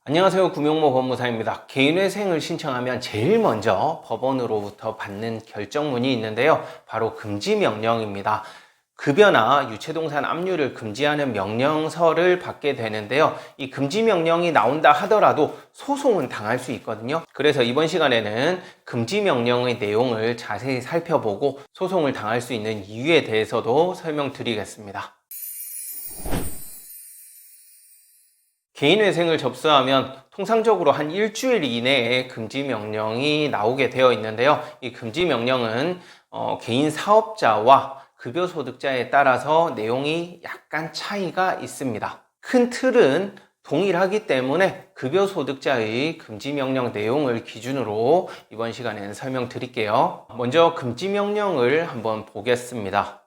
안녕하세요. 구명모 법무사입니다. 개인회생을 신청하면 제일 먼저 법원으로부터 받는 결정문이 있는데요. 바로 금지명령입니다. 급여나 유체동산 압류를 금지하는 명령서를 받게 되는데요. 이 금지명령이 나온다 하더라도 소송은 당할 수 있거든요. 그래서 이번 시간에는 금지명령의 내용을 자세히 살펴보고 소송을 당할 수 있는 이유에 대해서도 설명드리겠습니다. 개인회생을 접수하면 통상적으로 한 일주일 이내에 금지명령이 나오게 되어 있는데요. 이 금지명령은 개인 사업자와 급여소득자에 따라서 내용이 약간 차이가 있습니다. 큰 틀은 동일하기 때문에 급여소득자의 금지명령 내용을 기준으로 이번 시간에는 설명드릴게요. 먼저 금지명령을 한번 보겠습니다.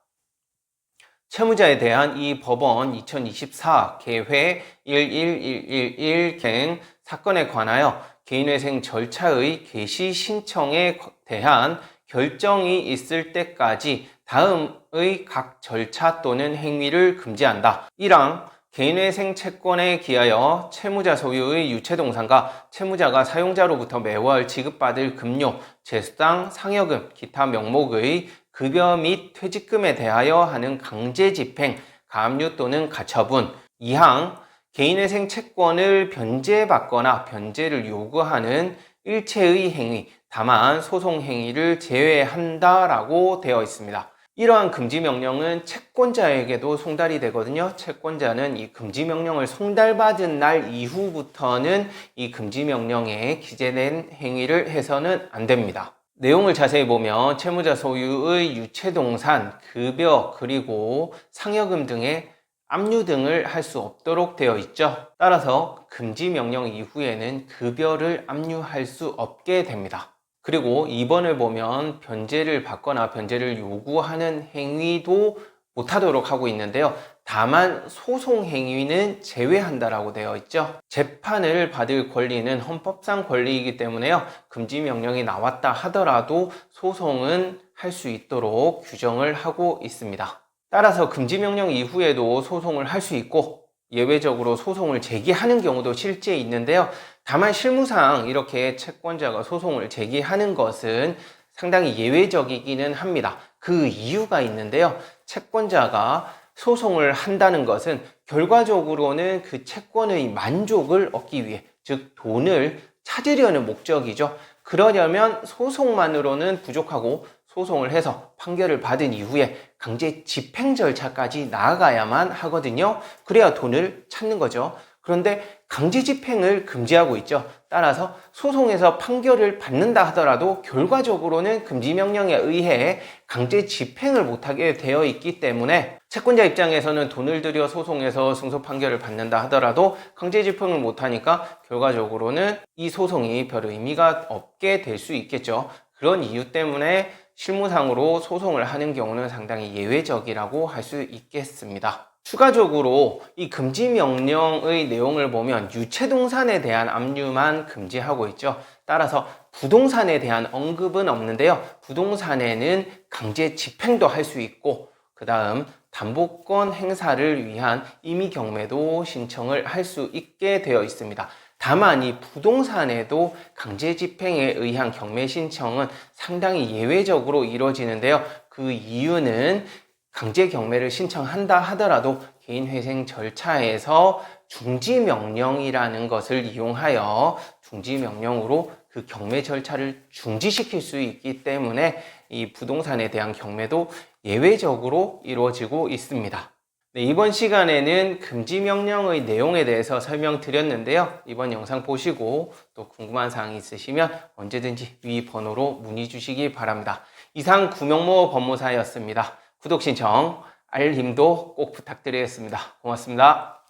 채무자에 대한 이 법원 2024 개회 11111갱 사건에 관하여 개인회생 절차의 개시 신청에 대한 결정이 있을 때까지 다음의 각 절차 또는 행위를 금지한다. 1항 개인회생 채권에 기하여 채무자 소유의 유체동산과 채무자가 사용자로부터 매월 지급받을 급료, 제수당, 상여금, 기타 명목의 급여 및 퇴직금에 대하여 하는 강제집행, 가압류 또는 가처분. 2항 개인회생 채권을 변제받거나 변제를 요구하는 일체의 행위, 다만 소송행위를 제외한다라고 되어 있습니다. 이러한 금지명령은 채권자에게도 송달이 되거든요. 채권자는 이 금지명령을 송달받은 날 이후부터는 이 금지명령에 기재된 행위를 해서는 안 됩니다. 내용을 자세히 보면 채무자 소유의 유체동산, 급여, 그리고 상여금 등의 압류 등을 할 수 없도록 되어 있죠. 따라서 금지명령 이후에는 급여를 압류할 수 없게 됩니다. 그리고 2번을 보면 변제를 받거나 변제를 요구하는 행위도 못하도록 하고 있는데요. 다만 소송 행위는 제외한다라고 되어 있죠. 재판을 받을 권리는 헌법상 권리이기 때문에요. 금지명령이 나왔다 하더라도 소송은 할 수 있도록 규정을 하고 있습니다. 따라서 금지명령 이후에도 소송을 할 수 있고 예외적으로 소송을 제기하는 경우도 실제 있는데요. 다만 실무상 이렇게 채권자가 소송을 제기하는 것은 상당히 예외적이기는 합니다. 그 이유가 있는데요. 채권자가 소송을 한다는 것은 결과적으로는 그 채권의 만족을 얻기 위해, 즉 돈을 찾으려는 목적이죠. 그러려면 소송만으로는 부족하고 소송을 해서 판결을 받은 이후에 강제 집행 절차까지 나아가야만 하거든요. 그래야 돈을 찾는 거죠. 그런데 강제 집행을 금지하고 있죠. 따라서 소송에서 판결을 받는다 하더라도 결과적으로는 금지명령에 의해 강제 집행을 못하게 되어 있기 때문에 채권자 입장에서는 돈을 들여 소송에서 승소 판결을 받는다 하더라도 강제 집행을 못하니까 결과적으로는 이 소송이 별 의미가 없게 될 수 있겠죠. 그런 이유 때문에 실무상으로 소송을 하는 경우는 상당히 예외적이라고 할 수 있겠습니다. 추가적으로 이 금지명령의 내용을 보면 유체동산에 대한 압류만 금지하고 있죠. 따라서 부동산에 대한 언급은 없는데요. 부동산에는 강제 집행도 할 수 있고 그 다음 담보권 행사를 위한 임의경매도 신청을 할 수 있게 되어 있습니다. 다만 이 부동산에도 강제 집행에 의한 경매 신청은 상당히 예외적으로 이루어지는데요. 그 이유는 강제 경매를 신청한다 하더라도 개인회생 절차에서 중지명령이라는 것을 이용하여 중지명령으로 그 경매 절차를 중지시킬 수 있기 때문에 이 부동산에 대한 경매도 예외적으로 이루어지고 있습니다. 네, 이번 시간에는 금지명령의 내용에 대해서 설명드렸는데요. 이번 영상 보시고 또 궁금한 사항이 있으시면 언제든지 위 번호로 문의 주시기 바랍니다. 이상 구명모 법무사였습니다. 구독 신청, 알림도 꼭 부탁드리겠습니다. 고맙습니다.